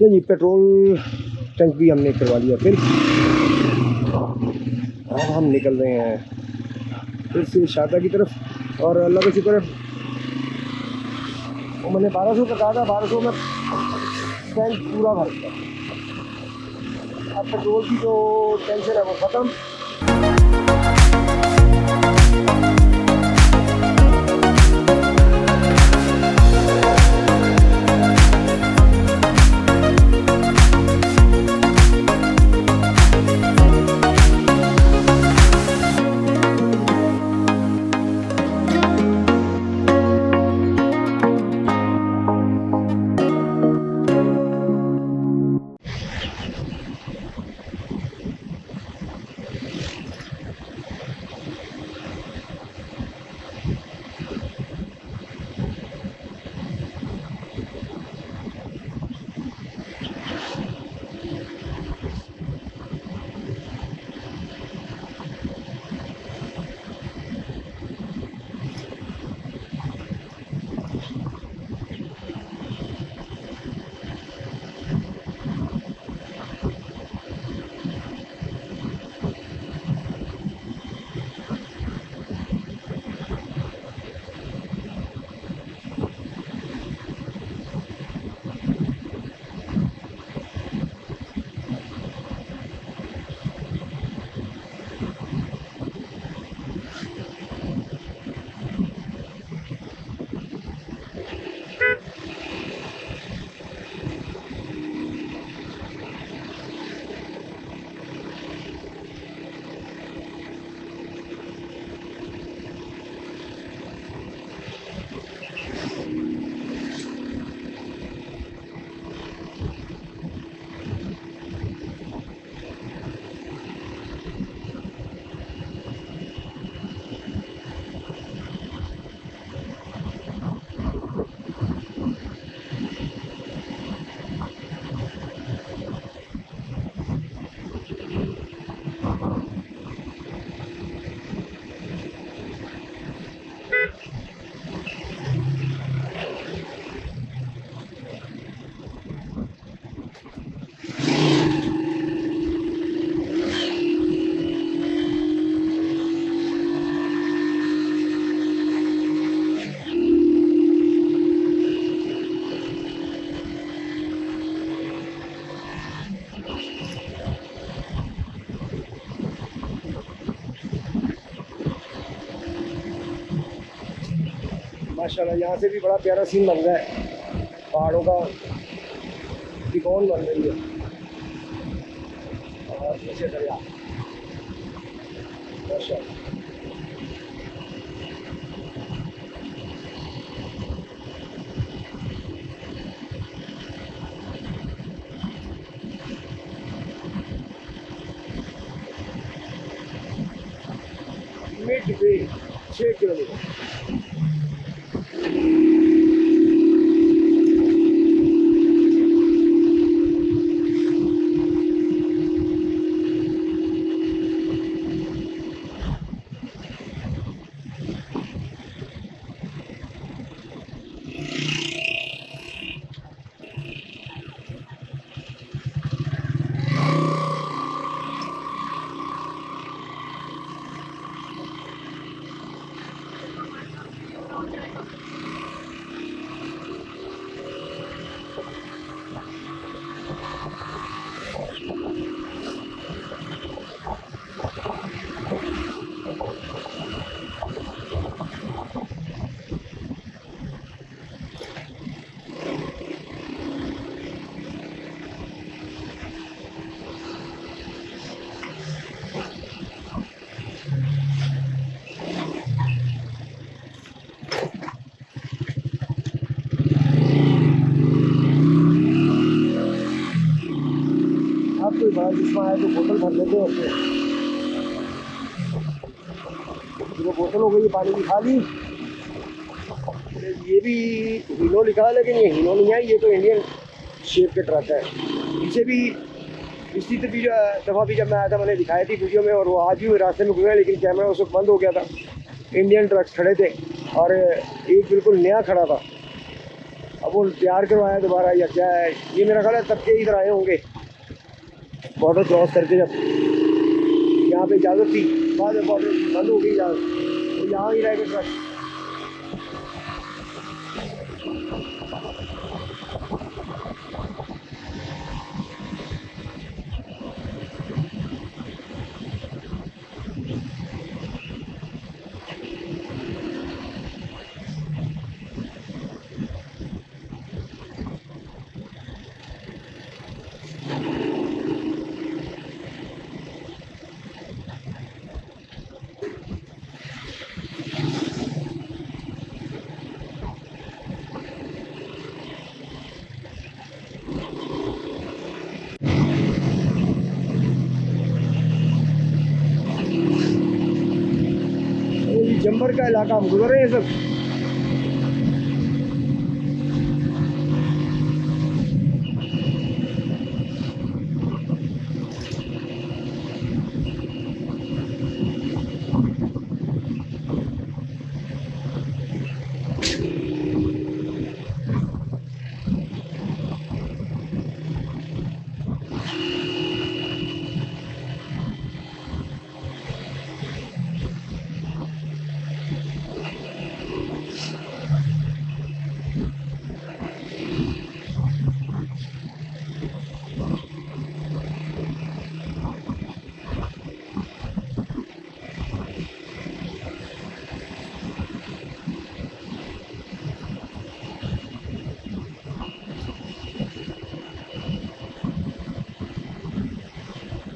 जी petrol tank भी हमने करवा लिया फिर। अब हम निकल रहे हैं फिर से शारदा की तरफ। और अल्लाह का शुक्र है वो मैंने 1200 का कहा था, 1200 में टैंक पूरा भर गया। अब पेट्रोल की जो टेंशन है वो ख़त्म। माशाल्लाह यहाँ से भी बड़ा प्यारा सीन बन रहा है, पहाड़ों का तिकोन बन रही है और पीछे दरिया। माशाल्लाह मिड वे 6 किलोमीटर। कोई बड़ा चश्मा आया तो बोतल भर लेते हैं उसमें। वो बोतल हो गई, पानी की खा ली। ये भी हीनो लिखा है लेकिन ये हीनो नहीं है, ये तो इंडियन शेप के ट्रक है। पीछे भी पिछली दफ़ा भी जब मैं आया था मैंने दिखाई थी वीडियो में, और वो आज भी रास्ते में घूमे लेकिन कैमरा उस वक्त बंद हो गया था। इंडियन ट्रक्स खड़े थे और एक बिल्कुल नया खड़ा था। अब अब वो तैयार करवाया दोबारा या क्या है, ये मेरा ख्याल है तब के इधर आए होंगे बॉर्डर क्रॉस करके, जब यहाँ पे इजाज़त थी, बाद में बॉर्डर बंद हो गई इजाज़त, तो यहाँ ही रह गए ट्रक। जम्बर का इलाका हम गुजर रहे हैं सब।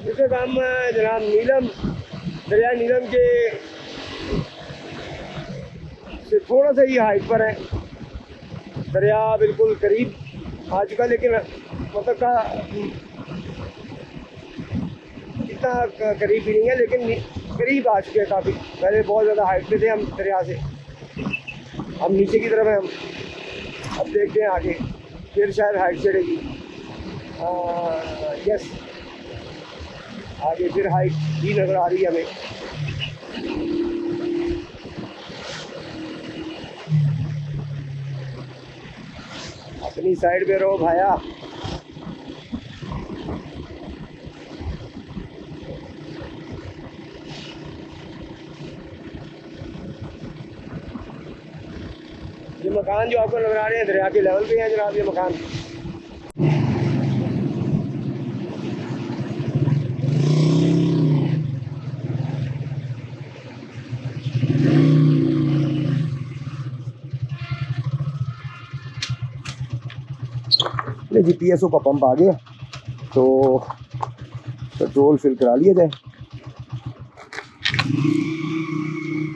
इस वक्त हम जनाब नीलम, दरिया नीलम के से थोड़ा सा ही हाइट पर है। दरिया बिल्कुल करीब आ चुका, लेकिन मतलब का इतना करीब भी नहीं है, लेकिन करीब आ चुके हैं काफ़ी। पहले बहुत ज़्यादा हाइट पे थे हम दरिया से, अब नीचे की तरफ है हम। अब देखते हैं आगे, फिर शायद हाइट चढ़ेगी। यस, आगे फिर हाइट ही नज़र आ रही है हमें। अपनी साइड पे रहो भाया। ये मकान जो आपको नजर आ रहे हैं दरिया के लेवल पे हैं जनाब, ये मकान। जी PSO का पंप आ गया, तो पेट्रोल फिल करा लिया जाए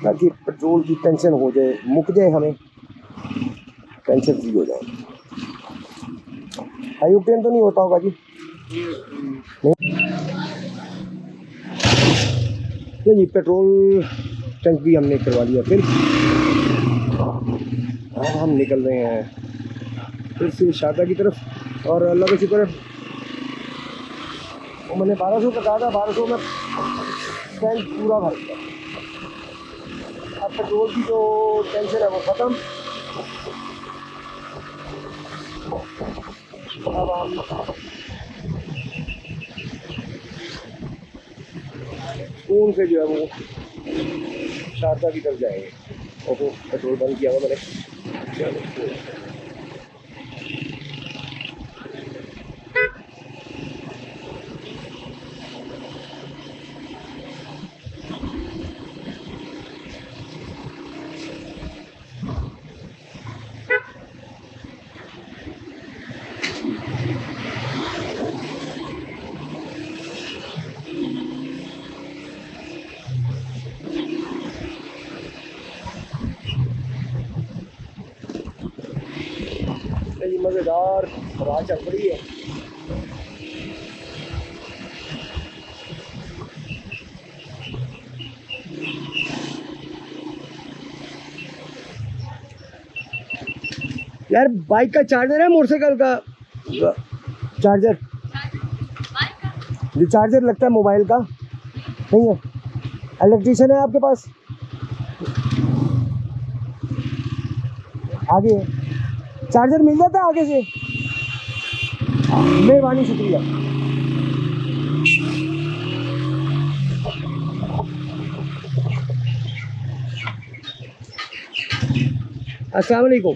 ताकि पेट्रोल की टेंशन हो जाए, मुक जाए, हमें टेंशन फ्री हो जाए। हाई ऑक्टेन तो नहीं होता होगा जी? नहीं जी, पेट्रोल टैंक भी हमने करवा लिया फिर। अब हम निकल रहे हैं फिर से शारदा की तरफ, और अल्लाह का शुक्र है वो मैंने 1200 का कहा था, 1200 में टैंक पूरा भर गया। अब पेट्रोल की जो टेंशन है वो ख़त्म। अब हम स्कूल से जो है वो शारदा की तरफ जाएंगे। और तो पेट्रोल बंद किया हुआ मैंने। मज़ेदार हवा चल रही है। यार बाइक का चार्जर है, मोटरसाइकिल का चार्जर, जो चार्जर लगता है मोबाइल का नहीं है? इलेक्ट्रिशियन है आपके पास? आगे है चार्जर मिल जाता है आगे से? मेहरबानी, शुक्रिया। अस्सलाम वालेकुम।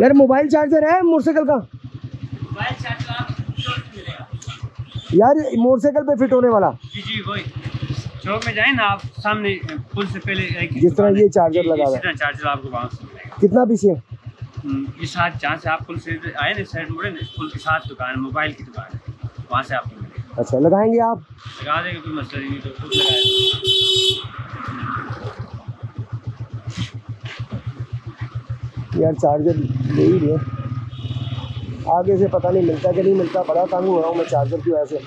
यार मोबाइल चार्जर है मोटरसाइकिल का? मोबाइल चार्जर आपको मिलेगा यार मोटरसाइकिल पे फिट होने वाला। जी जी वही चौक में जाए ना आप, सामने पुल से पहले एक जिस तरह ये चार्जर लगा हुआ है, चार्जर आपको वहाँ से मिलेगा। कितना पीछे? ये साथ जहाँ से आप पुल से आए ना, साइड मुड़े ना, पुल के साथ दुकान है, मोबाइल की दुकान है, वहाँ से आपको मिलेगा। अच्छा, लगाएंगे आप? लगा देंगे, कोई मसला नहीं, तो खुद लगाए। यार चार्जर ले ही लिए, आगे से पता नहीं मिलता कि नहीं मिलता। बड़ा तंग हो रहा हूँ मैं चार्जर की वजह से।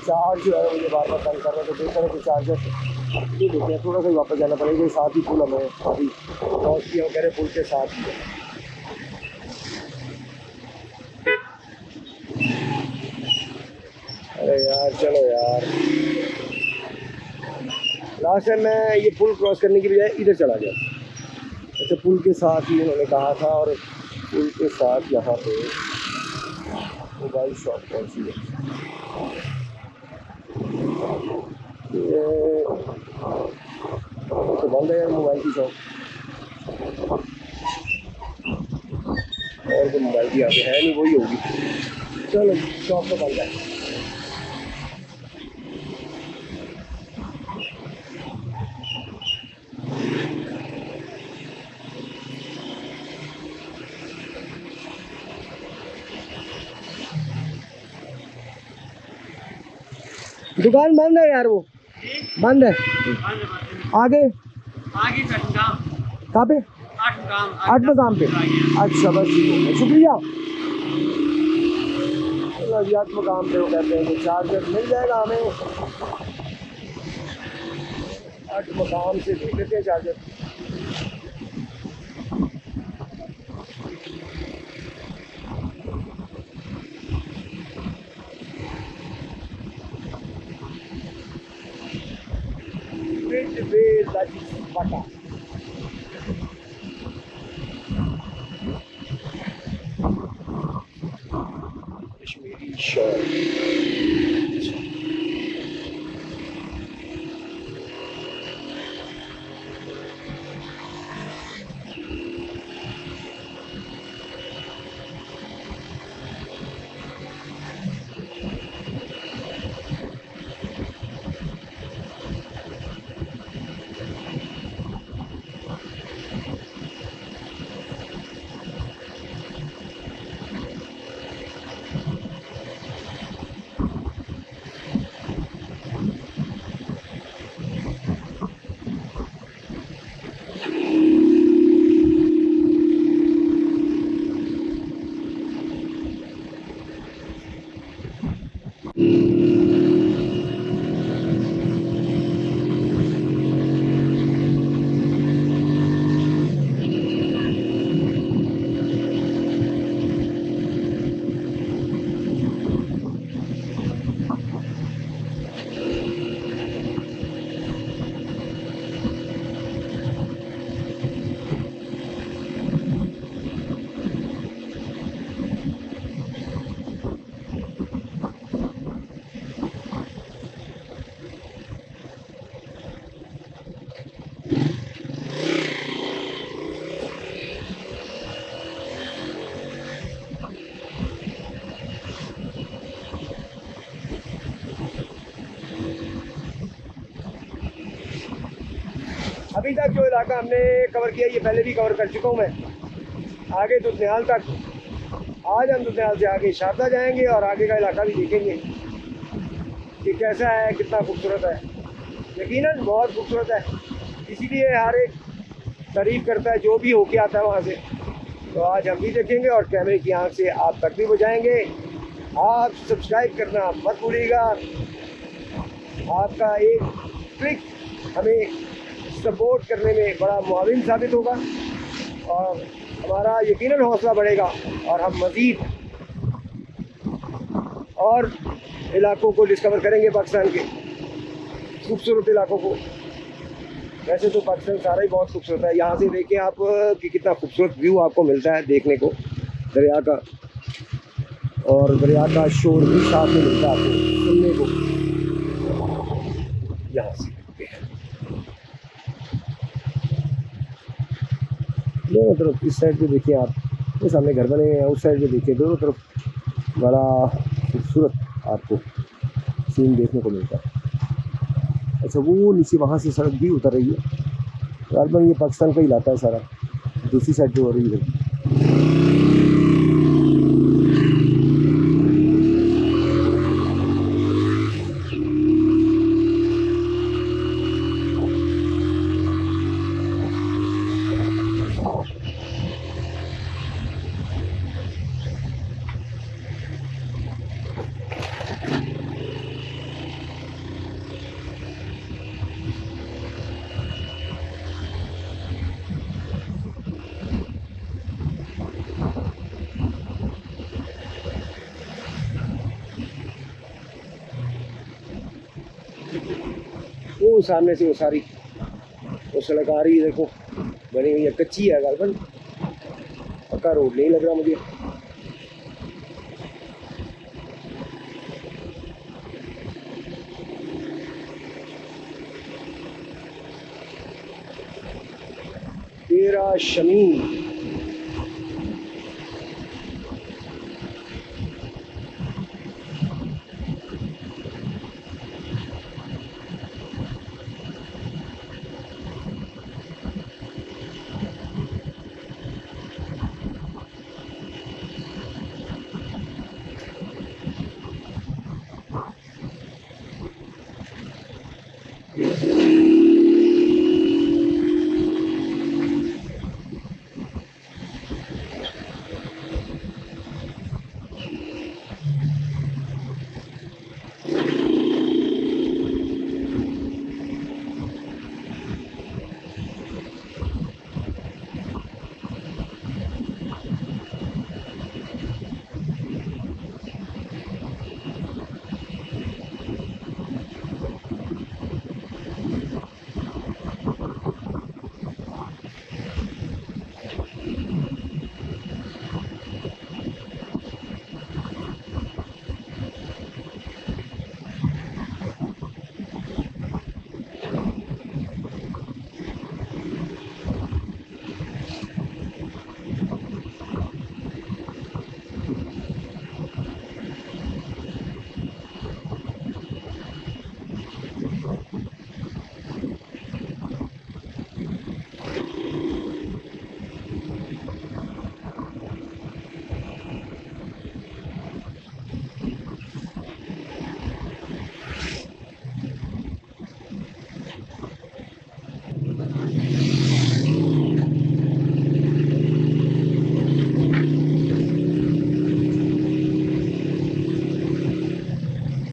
चार्ज जो है मुझे बार बार तंग कर रहा है, तो बेहतर है कि चार्जर ये देखते हैं। थोड़ा सा ही वापस जाना पड़ेगा, साथ ही पुल हमें अभी क्रॉस किया, कह रहे पुल के साथ ही है। अरे यार चलो यार, लास्ट टाइम मैं ये पुल क्रॉस करने की बजाय इधर चला गया। अच्छा, पुल के साथ ही उन्होंने कहा था, और पुल के साथ यहाँ पे मोबाइल शॉप कौन सी है? ये तो बंद है यार मोबाइल की शॉप, और तो मोबाइल की यहाँ पे है नहीं, वही होगी। चलो शॉप तो बंद है। दुकान बंद है यार, वो बंद है। आगे आगे काम कहाँ पे? 8 मकाम पे। अच्छा बस ठीक है, शुक्रिया। 8 मकाम पे वो कहते हैं कि चार्जर मिल जाएगा हमें। 8 मकाम से देख लेते हैं चार्जर। कश्मीरी शॉल। अभी तक जो इलाका हमने कवर किया, ये पहले भी कवर कर चुका हूँ मैं। आगे दुधनियाल तक, आज हम दुधनियाल से आगे शारदा जाएंगे और आगे का इलाका भी देखेंगे कि कैसा है, कितना खूबसूरत है। यकीनन बहुत खूबसूरत है, इसीलिए हर एक तारीफ करता है जो भी होके आता है वहाँ से। तो आज हम भी देखेंगे और कैमरे की आंख से आप तक भी बुझाएंगे। आप सब्सक्राइब करना मत भूलिएगा, आपका एक क्लिक हमें सपोर्ट करने में बड़ा मुआविन साबित होगा और हमारा यकीनन हौसला बढ़ेगा और हम मज़ीद और इलाकों को डिस्कवर करेंगे, पाकिस्तान के खूबसूरत इलाकों को। वैसे तो पाकिस्तान सारा ही बहुत खूबसूरत है। यहाँ से देखें आप कि कितना खूबसूरत व्यू आपको मिलता है देखने को दरिया का, और दरिया का शोर भी साथ में मिलता है आपको सुनने को यहाँ से। दोनों तरफ इस साइड पे देखिए आप, ये सामने घर बने हैं, उस साइड पे देखिए, दोनों तरफ बड़ा खूबसूरत आपको सीन देखने को मिलता है। अच्छा वो नीचे वहाँ से सड़क भी उतर रही है, गालबन ये पाकिस्तान का इलाका है सारा, दूसरी साइड पे हो रही है। वो सामने से वो सारी वो सड़क आ रही है, देखो बनी हुई है, कच्ची है गालबन, पक्का रोड नहीं लग रहा मुझे। तेरा शमीन